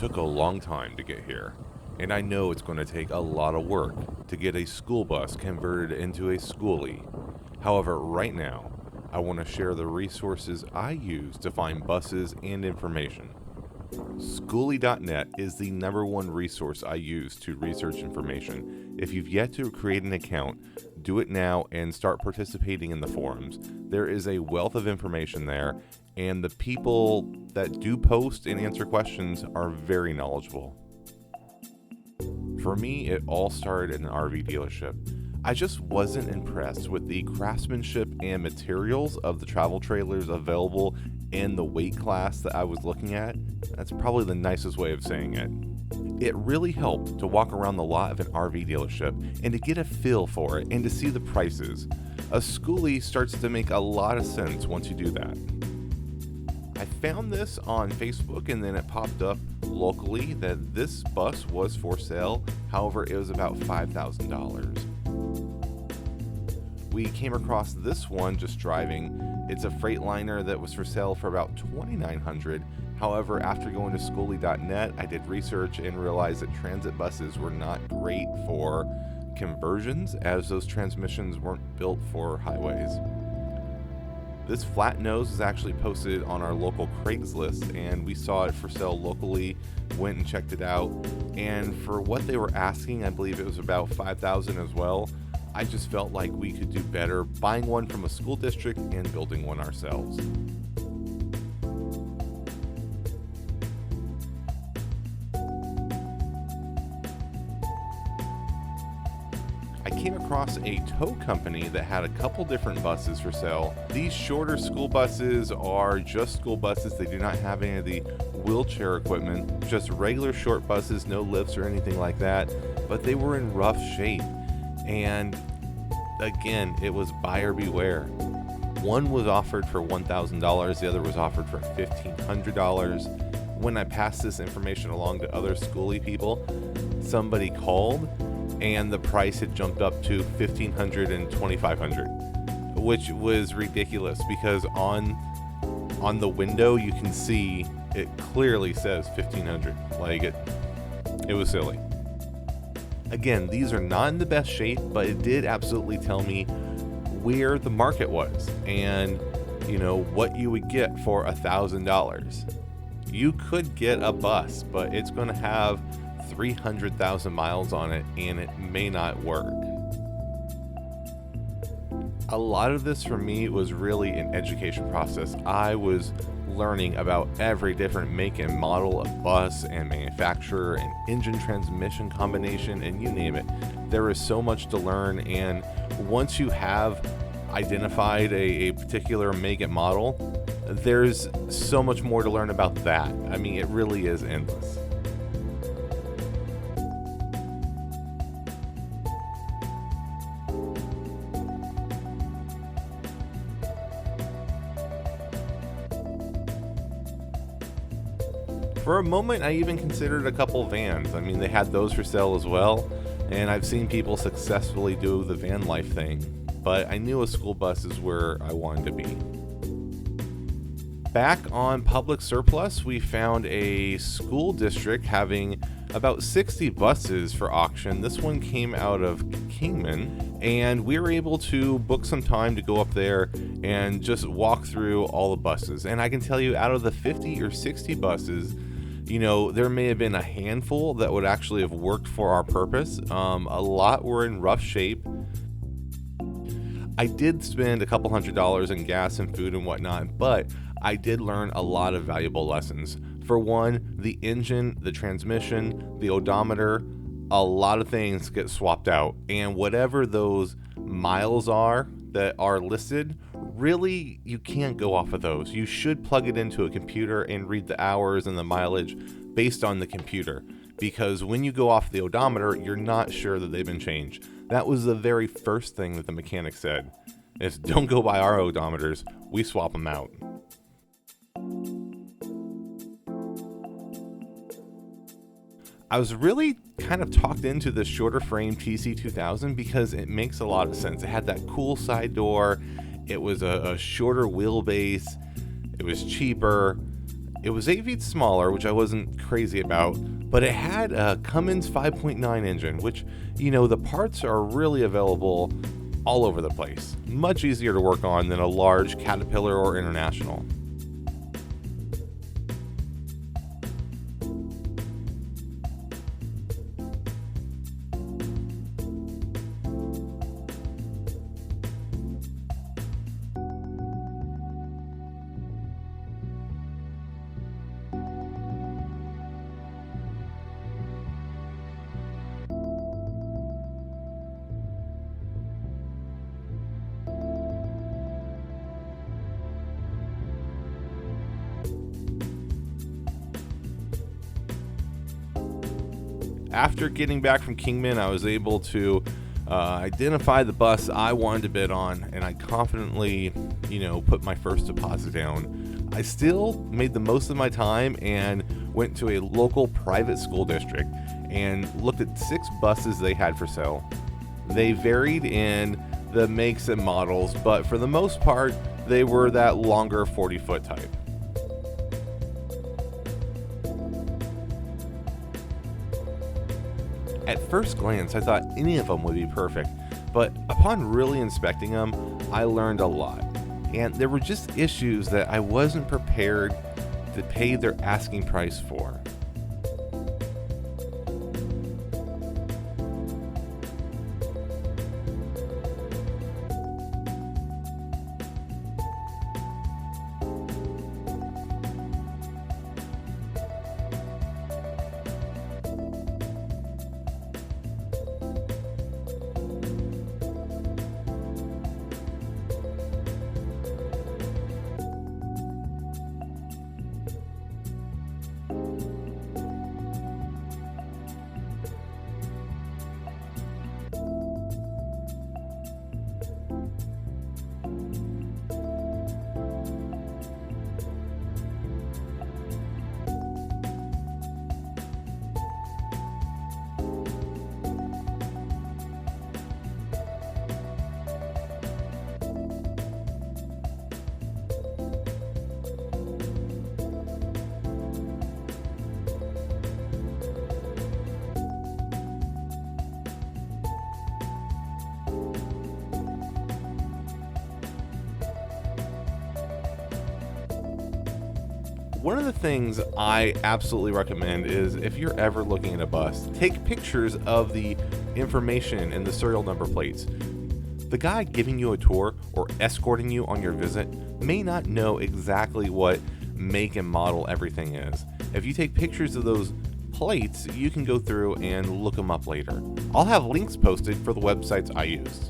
took a long time to get here, and I know it's going to take a lot of work to get a school bus converted into a skoolie. However, right now, I want to share the resources I use to find buses and information. Skoolie.net is the #1 resource I use to research information. If you've yet to create an account, do it now and start participating in the forums. There is a wealth of information there, and the people that do post and answer questions are very knowledgeable. For me, it all started in an RV dealership. I just wasn't impressed with the craftsmanship and materials of the travel trailers available in the weight class that I was looking at. That's probably the nicest way of saying it. It really helped to walk around the lot of an RV dealership and to get a feel for it and to see the prices. A skoolie starts to make a lot of sense once you do that. I found this on Facebook, and then it popped up locally that this bus was for sale. However, it was about $5,000. We came across this one just driving. It's a Freightliner that was for sale for about $2,900. However, after going to skoolie.net, I did research and realized that transit buses were not great for conversions, as those transmissions weren't built for highways. This flat nose is actually posted on our local Craigslist, and we saw it for sale locally, went and checked it out, and for what they were asking, I believe it was about $5,000 as well. I just felt like we could do better buying one from a school district and building one ourselves. I came across a tow company that had a couple different buses for sale. These shorter school buses are just school buses. They do not have any of the wheelchair equipment, just regular short buses, no lifts or anything like that, but they were in rough shape. And again, it was buyer beware. One was offered for $1,000, the other was offered for $1,500. When I passed this information along to other skoolie people, somebody called and the price had jumped up to $1,500 and $2,500, which was ridiculous because on the window you can see it clearly says $1,500. Like it was silly. Again, these are not in the best shape, but it did absolutely tell me where the market was and, you know, what you would get for $1,000. You could get a bus, but it's going to have 300,000 miles on it and it may not work. A lot of this for me was really an education process. I was learning about every different make and model of bus and manufacturer and engine transmission combination, and you name it. There is so much to learn, and once you have identified a particular make and model, there's so much more to learn about that. I mean, it really is endless. For a moment, I even considered a couple vans. I mean, they had those for sale as well, and I've seen people successfully do the van life thing, but I knew a school bus is where I wanted to be. Back on Public Surplus, we found a school district having about 60 buses for auction. This one came out of Kingman, and we were able to book some time to go up there and just walk through all the buses. And I can tell you, out of the 50 or 60 buses, you know, there may have been a handful that would actually have worked for our purpose. A lot were in rough shape. I did spend a couple $100s in gas and food and whatnot, but I did learn a lot of valuable lessons. For one, the engine, the transmission, the odometer, a lot of things get swapped out. And whatever those miles are that are listed, really, you can't go off of those. You should plug it into a computer and read the hours and the mileage based on the computer, because when you go off the odometer, you're not sure that they've been changed. That was the very first thing that the mechanic said, is don't go by our odometers, we swap them out. I was really kind of talked into the shorter frame TC2000 because it makes a lot of sense. It had that cool side door. It was a shorter wheelbase. It was cheaper. It was 8 feet smaller, which I wasn't crazy about, but it had a Cummins 5.9 engine, which, the parts are really available all over the place. Much easier to work on than a large Caterpillar or International. After getting back from Kingman, I was able to identify the bus I wanted to bid on, and I confidently, put my first deposit down. I still made the most of my time and went to a local private school district and looked at 6 buses they had for sale. They varied in the makes and models, but for the most part, they were that longer 40-foot type. At first glance, I thought any of them would be perfect, but upon really inspecting them, I learned a lot. And there were just issues that I wasn't prepared to pay their asking price for. One of the things I absolutely recommend is if you're ever looking at a bus, take pictures of the information and the serial number plates. The guy giving you a tour or escorting you on your visit may not know exactly what make and model everything is. If you take pictures of those plates, you can go through and look them up later. I'll have links posted for the websites I used.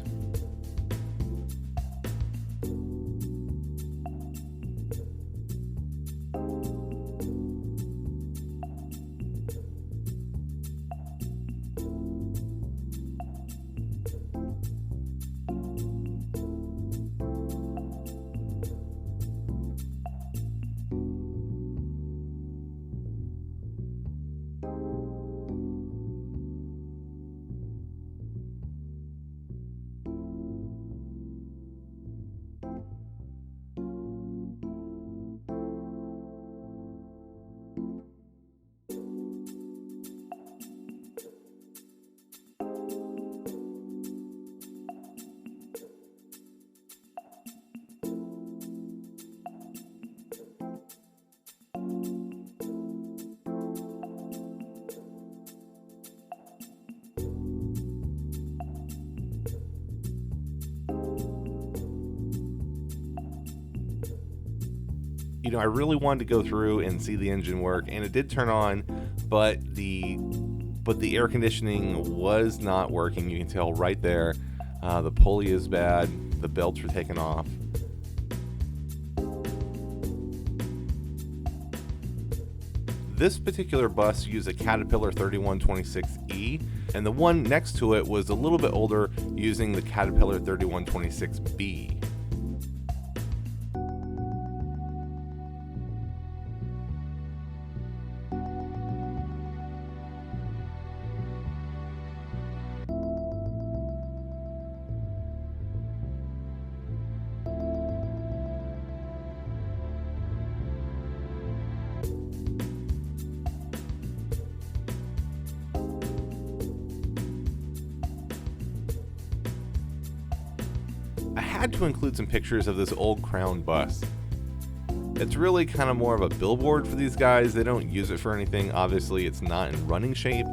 I really wanted to go through and see the engine work, and it did turn on, but the air conditioning was not working. You can tell right there. The pulley is bad. The belts were taken off. This particular bus used a Caterpillar 3126E, and the one next to it was a little bit older, using the Caterpillar 3126B. I had to include some pictures of this old Crown bus. It's really kind of more of a billboard for these guys. They don't use it for anything. Obviously, it's not in running shape,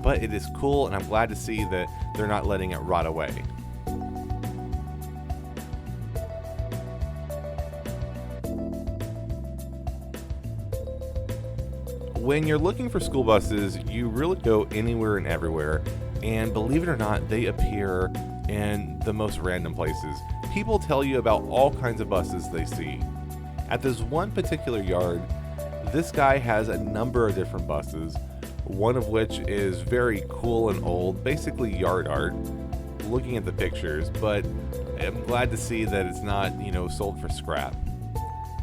but it is cool, and I'm glad to see that they're not letting it rot away. When you're looking for school buses, you really go anywhere and everywhere, and believe it or not, they appear in the most random places. People tell you about all kinds of buses they see. At this one particular yard, this guy has a number of different buses, one of which is very cool and old, basically yard art, looking at the pictures, but I'm glad to see that it's not, sold for scrap.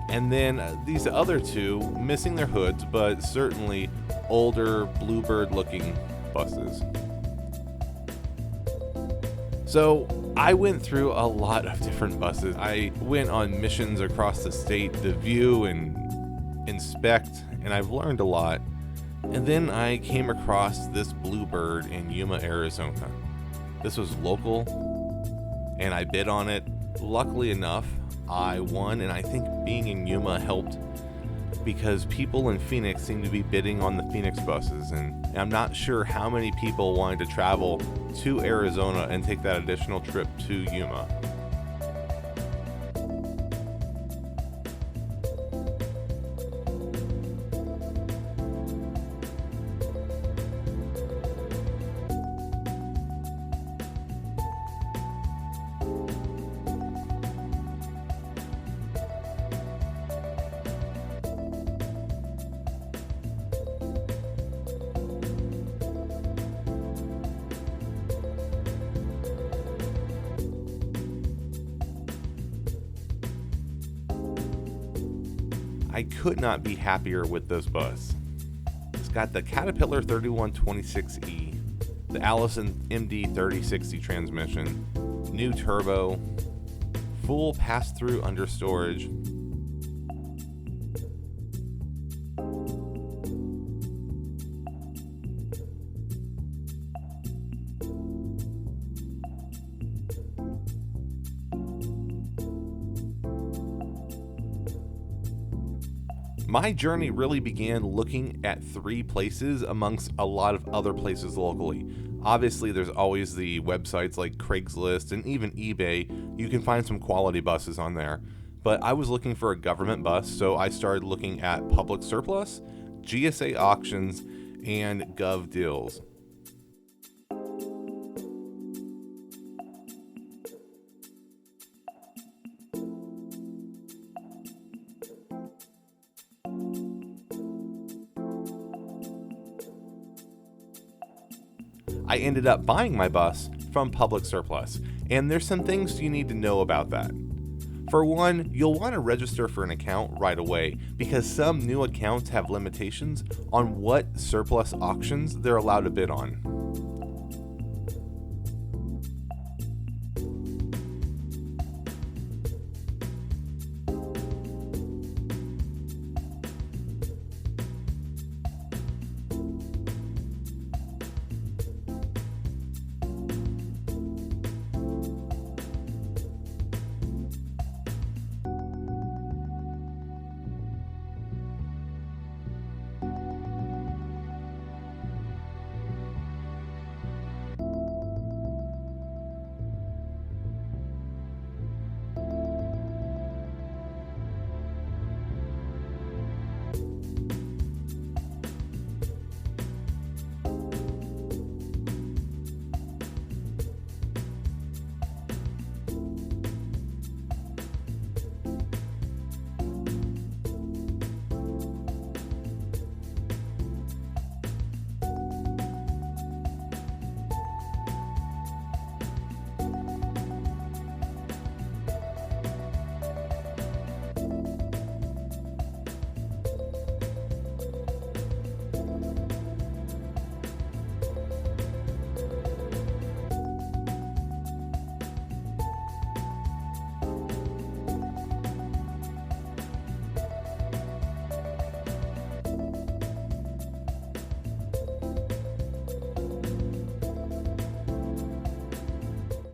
And then these other two, missing their hoods, but certainly older bluebird looking buses. So I went through a lot of different buses. I went on missions across the state to view and inspect, and I've learned a lot. And then I came across this bluebird in Yuma, Arizona. This was local, and I bid on it. Luckily enough, I won, and I think being in Yuma helped because people in Phoenix seem to be bidding on the Phoenix buses, and I'm not sure how many people wanted to travel to Arizona and take that additional trip to Yuma. I could not be happier with this bus. It's got the Caterpillar 3126E, the Allison MD 3060 transmission, new turbo, full pass-through understorage, My journey really began looking at 3 places amongst a lot of other places locally. Obviously, there's always the websites like Craigslist and even eBay. You can find some quality buses on there. But I was looking for a government bus, so I started looking at Public Surplus, GSA Auctions, and Gov Deals. I ended up buying my bus from Public Surplus, and there's some things you need to know about that. For one, you'll want to register for an account right away because some new accounts have limitations on what surplus auctions they're allowed to bid on.